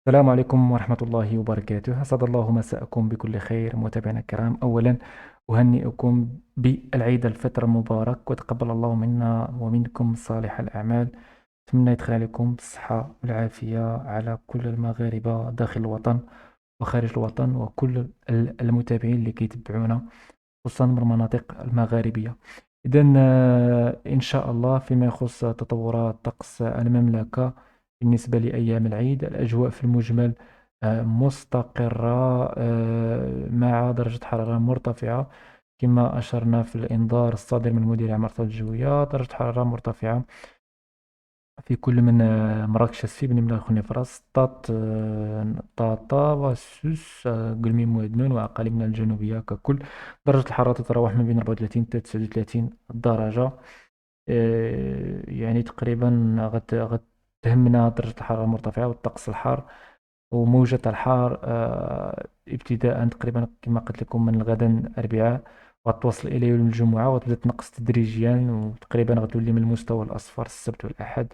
السلام عليكم ورحمة الله وبركاته. أسعد الله مساءكم بكل خير متابعينا الكرام. أولا أهنئكم بالعيد الفطر المبارك، وتقبل الله منا ومنكم صالح الأعمال. أتمنى يدخل عليكم بالصحة والعافية على كل المغاربة داخل الوطن وخارج الوطن، وكل المتابعين اللي كيتبعونا خصوصا من المناطق المغاربية. إذا إن شاء الله فيما يخص تطورات طقس المملكة بالنسبة لأيام العيد، الأجواء في المجمل مستقرة، مع درجة حرارة مرتفعة كما أشرنا في الإنذار الصادر من مدير عام الأرصاد الجوية. درجة حرارة مرتفعة في كل من مراكش، السيب، نملا، خنيفرة، سطات، طاطا، وسوس، قلميم، وعدنون، وأقاليمنا الجنوبية ككل. درجة الحرارة تتراوح ما بين 34 حتى 39 درجة. يعني تقريبا غتهمنا درجة الحرارة المرتفعة والطقس الحار وموجة الحار، ابتداء تقريبا كما قلت لكم من غدا الأربعاء، غتوصل إلى يوم الجمعة وتبدأ تنقص تدريجيا، وتقريبا غتولي من المستوى الأصفر السبت والأحد.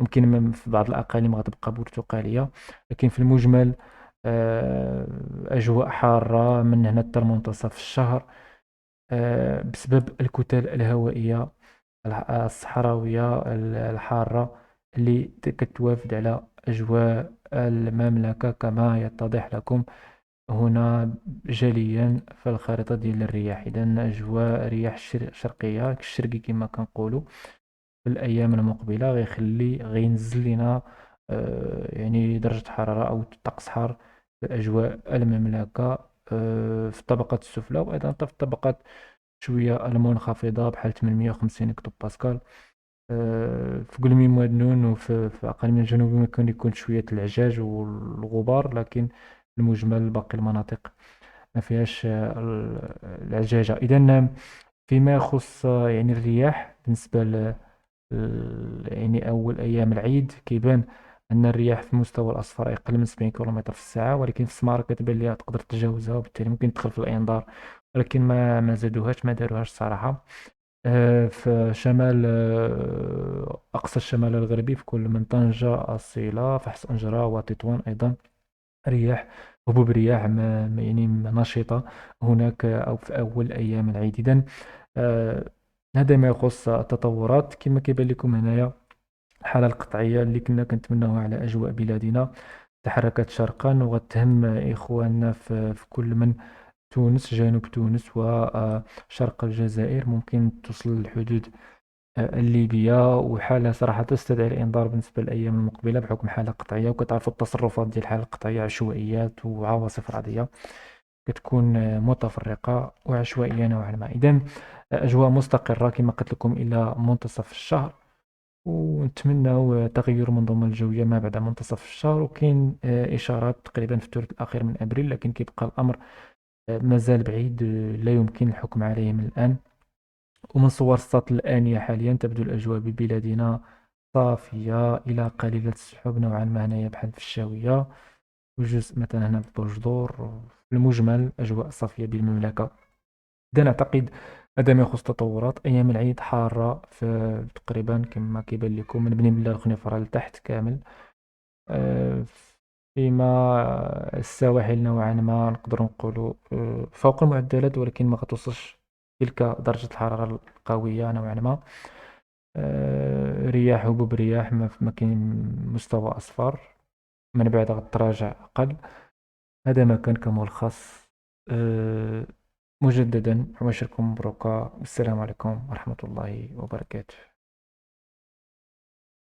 ممكن في بعض الأقاليم غتبقى برتقالية، لكن في المجمل أجواء حارة من هنا حتى منتصف الشهر، بسبب الكتل الهوائية الصحراوية الحارة اللي كتوافد على أجواء المملكة كما يتضح لكم هنا جليا في الخريطة ديال الرياح. إذا أجواء رياح شرقية الشرقي كما كنقولوا في الأيام المقبلة غينزل لنا يعني درجة حرارة أو طقس حار في أجواء المملكة، في الطبقات السفلى، وأيضا في الطبقات شوية المنخفضة بحال 850 هكتو باسكال. في قلميم ودنون وفي أقاليم الجنوب ممكن يكون شوية العجاج والغبار، لكن في المجمل باقي المناطق ما فيهاش العجاجة. إذا فيما يخص يعني الرياح بالنسبة يعني أول أيام العيد كيبان أن الرياح في المستوى الأصفر أقل من 70 كيلومتر في الساعة، ولكن في السمارة كتبان ليها تقدر تتجاوزها، وبالتالي ممكن تدخل في الإنذار، ولكن ما زادوهاش، ما داروهاش صراحة. في شمال، أقصى الشمال الغربي في كل من طنجة، أصيلة، فحص أنجرة، وتطوان أيضا رياح، هبوب رياح يعني نشطة هناك أو في أول أيام العيد. إذن هذا ما يخص التطورات. كما كيبان لكم هنايا الحالة القطعية اللي كنا كنتمناوها على أجواء بلادنا تحركت شرقا، وغتهم إخواننا في كل من تونس، جنوب تونس وشرق الجزائر، ممكن توصل للحدود الليبية، وحالة صراحة تستدعي الإنذار بالنسبة للأيام المقبلة بحكم حالة قطعية. وكتعرفوا التصرفات ديال الحالة القطعية عشوائيات وعواصف رعدية كتكون متفرقة وعشوائية نوعا ما. إذن أجواء مستقرة كما قلت لكم إلى منتصف الشهر، ونتمنى تغير المنظومة الجوية ما بعد منتصف الشهر. وكاين إشارات تقريبا في الثلث الأخير من أبريل، لكن كيبقى الأمر مازال بعيد، لا يمكن الحكم عليه من الآن. ومن صور السطح الآنية حاليا تبدو الأجواء ببلادنا صافية إلى قليلة السحب نوعا ما هنايا بحال في الشاوية، وجزء مثلا هنا في بوجدور. في المجمل أجواء صافية بالمملكة. إذا نعتقد هذا ما يخص تطورات أيام العيد حارة في تقريبا كما كيبان لكم من بني ملال خنيفرة لتحت كامل. آه، فيما السواحل نوعا ما نقدر نقولوا فوق المعدلات، ولكن ما غتوصلش تلك درجة الحرارة القوية نوعا ما. رياح، هبوب رياح، ما كاين مستوى أصفر، من بعد غتراجع أقل. هذا ما كان كملخص. مجددا أبشركم مبروكا، والسلام عليكم ورحمة الله وبركاته.